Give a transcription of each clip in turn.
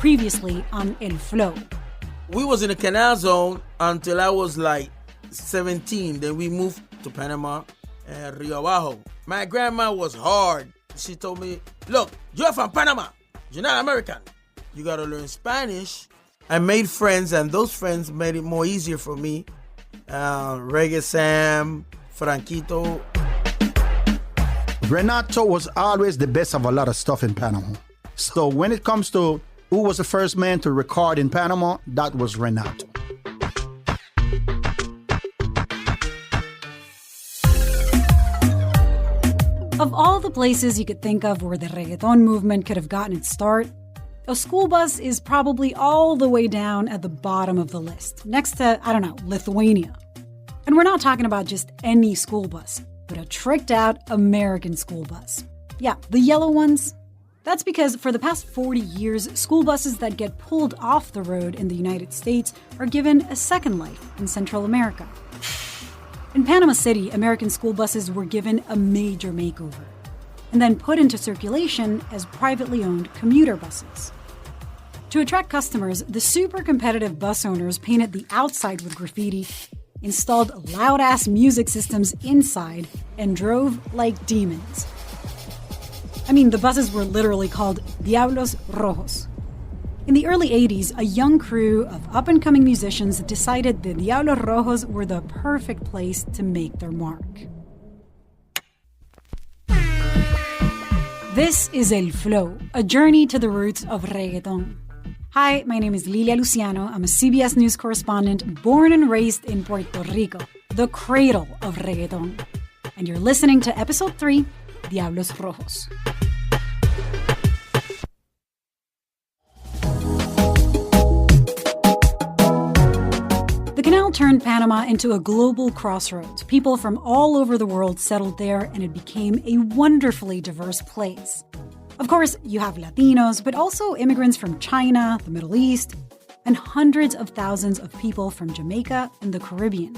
previously on El Flow. We was in the Canal Zone until I was like 17. Then we moved to Panama and Rio Abajo. My grandma was hard. She told me, look, you're from Panama. You're not American. You got to learn Spanish. I made friends, and those friends made it more easier for me. Reggae Sam, Franquito. Renato was always the best of a lot of stuff in Panama. So when it comes to who was the first man to record in Panama, that was Renato. Of all the places you could think of where the reggaeton movement could have gotten its start, a school bus is probably all the way down at the bottom of the list, next to, Lithuania. And we're not talking about just any school bus, but a tricked-out American school bus. Yeah, the yellow ones. That's because for the past 40 years, school buses that get pulled off the road in the United States are given a second life in Central America. In Panama City, American school buses were given a major makeover and then put into circulation as privately owned commuter buses. To attract customers, the super competitive bus owners painted the outside with graffiti, installed loud-ass music systems inside, and drove like demons. The buses were literally called Diablos, Rojos. In the early 80s, a young crew of up-and-coming musicians decided the Diablos Rojos were the perfect place to make their mark. This is El Flow, a journey to the roots of reggaeton. Hi, my name is Lilia Luciano. I'm a CBS News correspondent born and raised in Puerto Rico, the cradle of reggaeton. And you're listening to Episode 3, Diablos Rojos. The canal turned Panama into a global crossroads. People from all over the world settled there, and it became a wonderfully diverse place. Of course, you have Latinos, but also immigrants from China, the Middle East, and hundreds of thousands of people from Jamaica and the Caribbean,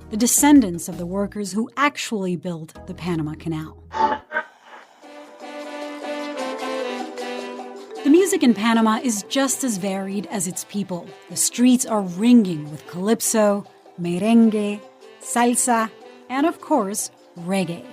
the descendants of the workers who actually built the Panama Canal. The music in Panama is just as varied as its people. The streets are ringing with calypso, merengue, salsa, and of course, reggae.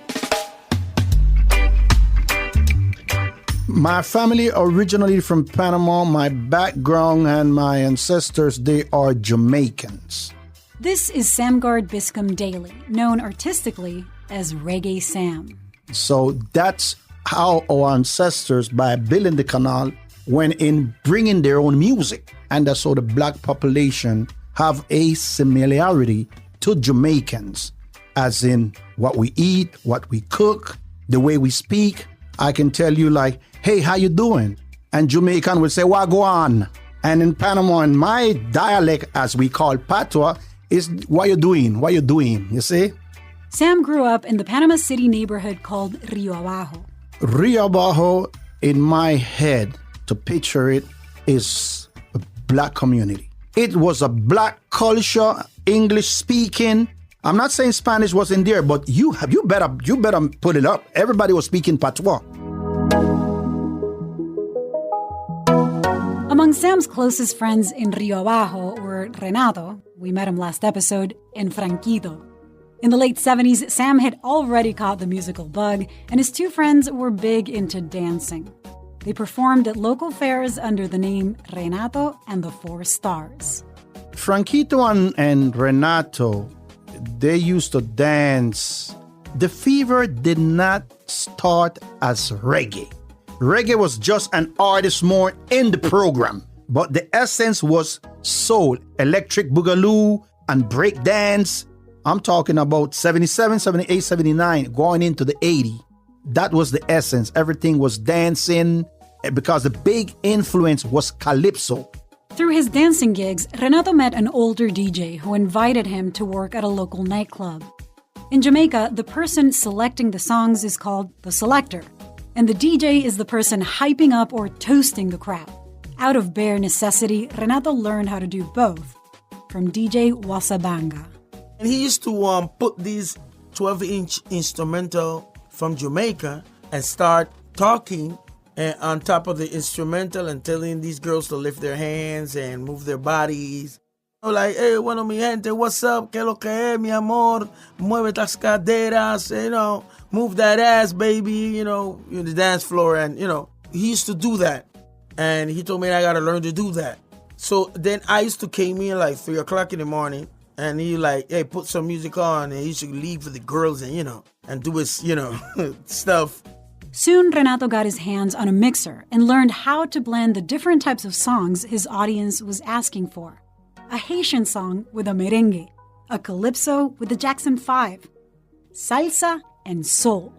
My family originally from Panama. My background and my ancestors, they are Jamaicans. This is Samgard Biscom Daly, known artistically as Reggae Sam. So that's how our ancestors, by building the canal, went in bringing their own music. And that's how the black population have a similarity to Jamaicans, as in what we eat, what we cook, the way we speak. I can tell you like, hey, how you doing? And Jamaican will say, wagwan. And in Panama, in my dialect, as we call patois, is what you doing, what you doing, you see? Sam grew up in the Panama City neighborhood called Rio Abajo. Rio Abajo, in my head, to picture it, is a black community. It was a black culture, English speaking. I'm not saying Spanish wasn't there, but you better put it up. Everybody was speaking patois. Among Sam's closest friends in Rio Abajo were Renato, we met him last episode, and Franquito. In the late 70s, Sam had already caught the musical bug, and his two friends were big into dancing. They performed at local fairs under the name Renato and the Four Stars. Franquito and Renato, they used to dance. The fever did not start as reggae. Reggae was just an artist more in the program, but the essence was soul, electric boogaloo, and break dance. I'm talking about 77, 78, 79, going into the 80. That was the essence. Everything was dancing because the big influence was calypso. Through his dancing gigs, Renato met an older DJ who invited him to work at a local nightclub. In Jamaica, the person selecting the songs is called the selector, and the DJ is the person hyping up or toasting the crowd. Out of bare necessity, Renato learned how to do both from DJ Wasabanga. And he used to put these 12-inch instrumental from Jamaica and start talking and on top of the instrumental and telling these girls to lift their hands and move their bodies. Like, hey, bueno, mi gente, what's up? ¿Qué lo que es, mi amor? Mueve las caderas, move that ass, baby, in the dance floor. And, he used to do that. And he told me I got to learn to do that. So then I used to came in like 3 o'clock in the morning. And he like, hey, put some music on. And he should leave for the girls and do his, stuff. Soon, Renato got his hands on a mixer and learned how to blend the different types of songs his audience was asking for. A Haitian song with a merengue, a calypso with the Jackson 5, salsa, and soul.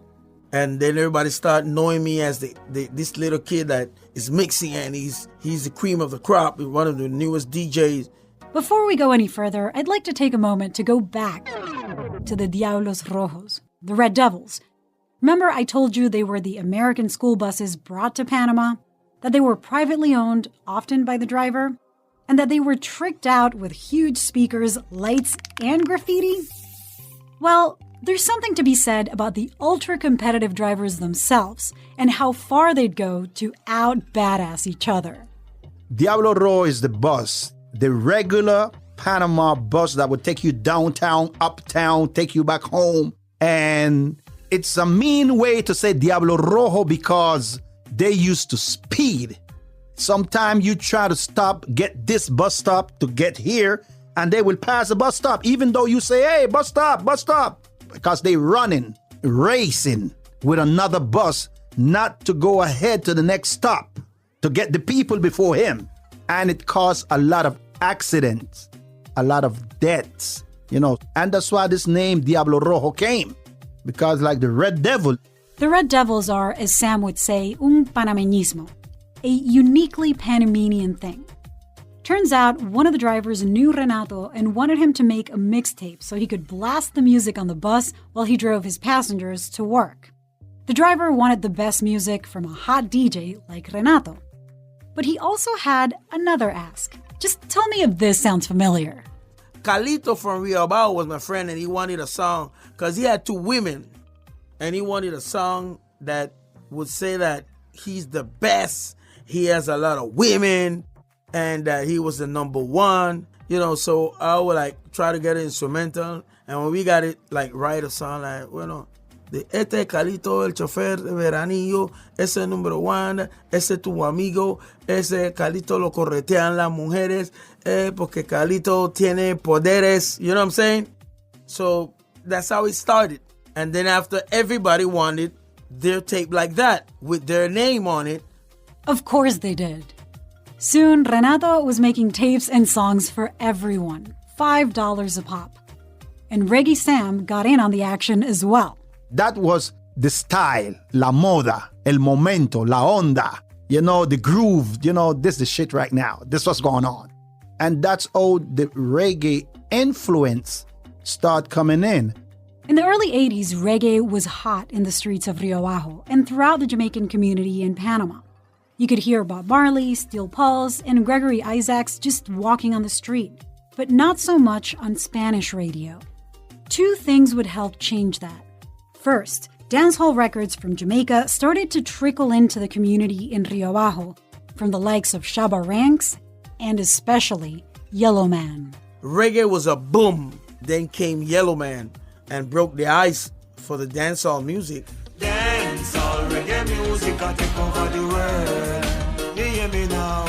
And then everybody started knowing me as this little kid that is mixing, and he's the cream of the crop, one of the newest DJs. Before we go any further, I'd like to take a moment to go back to the Diablos Rojos, the Red Devils. Remember I told you they were the American school buses brought to Panama, that they were privately owned, often by the driver, and that they were tricked out with huge speakers, lights, and graffiti? Well, there's something to be said about the ultra-competitive drivers themselves and how far they'd go to out-badass each other. Diablo Rojo is the bus, the regular Panama bus that would take you downtown, uptown, take you back home. And it's a mean way to say Diablo Rojo because they used to speed. Sometimes you try to get this bus stop to get here, and they will pass the bus stop, even though you say, hey, bus stop, because they running, racing with another bus, not to go ahead to the next stop, to get the people before him. And it caused a lot of accidents, a lot of deaths, and that's why this name Diablo Rojo came, because like the Red Devil. The Red Devils are, as Sam would say, un panameñismo, a uniquely Panamanian thing. Turns out one of the drivers knew Renato and wanted him to make a mixtape so he could blast the music on the bus while he drove his passengers to work. The driver wanted the best music from a hot DJ like Renato. But he also had another ask. Just tell me if this sounds familiar. Carlito from Riobao was my friend, and he wanted a song because he had 2 women. And he wanted a song that would say that he's the best. He has a lot of women, and that he was the number one, so I would try to get it instrumental. And when we got it, write a song de este Calito, el chofer de veranillo, ese número 1, ese tu amigo, ese Calito lo corretean las mujeres, porque Calito tiene poderes, you know what I'm saying? So that's how it started. And then after, everybody wanted their tape like that, with their name on it. Of course they did. Soon, Renato was making tapes and songs for everyone, $5 a pop. And Reggae Sam got in on the action as well. That was the style, la moda, el momento, la onda, the groove, this is the shit right now. This is what's going on. And that's how the reggae influence start coming in. In the early 80s, reggae was hot in the streets of Rio Bajo and throughout the Jamaican community in Panama. You could hear Bob Marley, Steel Pulse, and Gregory Isaacs just walking on the street, but not so much on Spanish radio. 2 things would help change that. First, dancehall records from Jamaica started to trickle into the community in Rio Bajo from the likes of Shabba Ranks and especially Yellow Man. Reggae was a boom. Then came Yellow Man and broke the ice for the dancehall music. Dancehall reggae music can take over the world. You hear me now?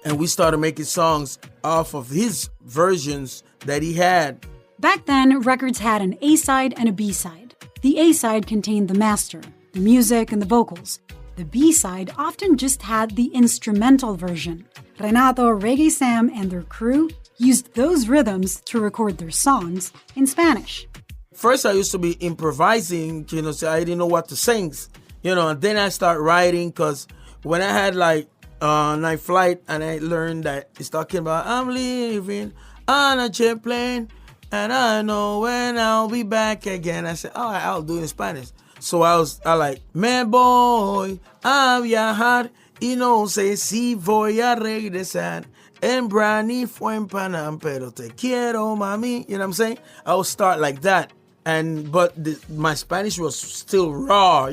And we started making songs off of his versions that he had. Back then, records had an A-side and a B-side. The A-side contained the master, the music, and the vocals. The B-side often just had the instrumental version. Renato, Reggae Sam, and their crew used those rhythms to record their songs in Spanish. First, I used to be improvising, so I didn't know what to sing, and then I start writing, because when I had night flight and I learned that it's talking about I'm leaving on a jet plane and I know when I'll be back again. I said, I'll do it in Spanish. So I like, me voy a viajar y no sé si voy a regresar. En Brani fue en Panam, pero te quiero, mami. You know what I'm saying? I would start like that. But my Spanish was still raw,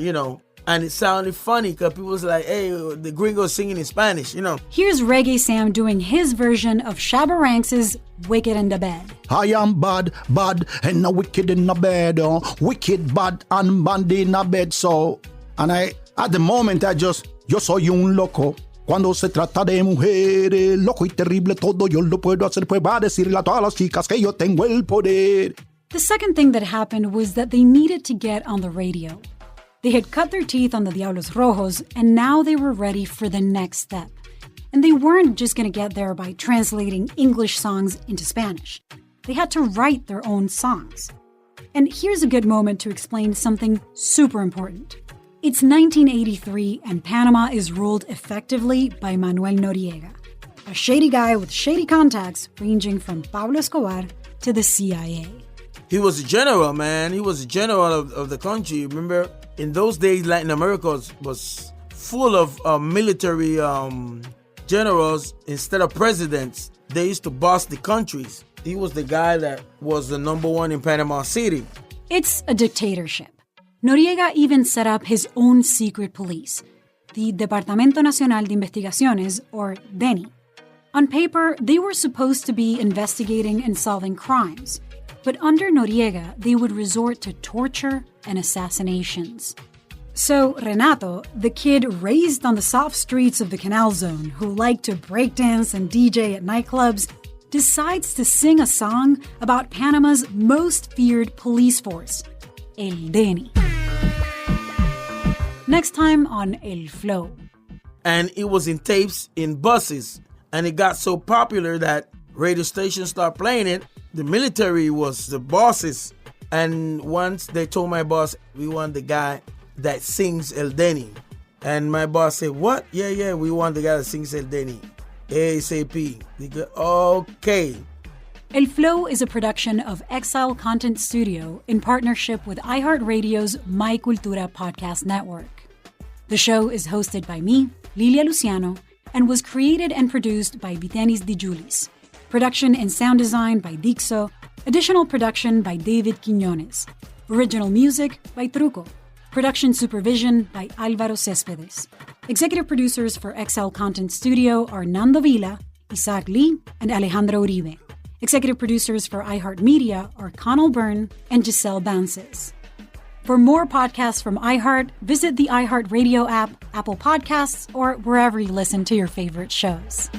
And it sounded funny because people was like, hey, the gringo's singing in Spanish, you know. Here's Reggae Sam doing his version of Shabba Ranks' Wicked in the Bed. I am bad, bad, and a wicked in the bed. Wicked, bad, and bad in the bed. So, and at the moment, yo soy un loco. Cuando se trata de mujeres, loco y terrible, todo yo lo puedo hacer. Pues va a decirle a todas las chicas que yo tengo el poder. The second thing that happened was that they needed to get on the radio. They had cut their teeth on the Diablos Rojos, and now they were ready for the next step. And they weren't just going to get there by translating English songs into Spanish. They had to write their own songs. And here's a good moment to explain something super important. It's 1983, and Panama is ruled effectively by Manuel Noriega, a shady guy with shady contacts ranging from Pablo Escobar to the CIA. He was a general, man. He was a general of the country. Remember, in those days, Latin America was full of military generals instead of presidents. They used to boss the countries. He was the guy that was the number one in Panama City. It's a dictatorship. Noriega even set up his own secret police, the Departamento Nacional de Investigaciones, or DENI. On paper, they were supposed to be investigating and solving crimes. But under Noriega, they would resort to torture and assassinations. So Renato, the kid raised on the soft streets of the Canal Zone who liked to breakdance and DJ at nightclubs, decides to sing a song about Panama's most feared police force, El DENI. Next time on El Flow. And it was in tapes in buses. And it got so popular that radio stations started playing it. The military was the bosses. And once they told my boss, we want the guy that sings El DENI. And my boss said, what? Yeah, we want the guy that sings El DENI. ASAP. They go, okay. El Flow is a production of Exile Content Studio in partnership with iHeartRadio's My Cultura podcast network. The show is hosted by me, Lilia Luciano, and was created and produced by Vitenis Di Julis. Production and sound design by Dixo. Additional production by David Quiñones. Original music by Truco. Production supervision by Álvaro Céspedes. Executive producers for Exile Content Studio are Nando Vila, Isaac Lee, and Alejandro Uribe. Executive producers for iHeartMedia are Connell Byrne and Giselle Bances. For more podcasts from iHeart, visit the iHeartRadio app, Apple Podcasts, or wherever you listen to your favorite shows.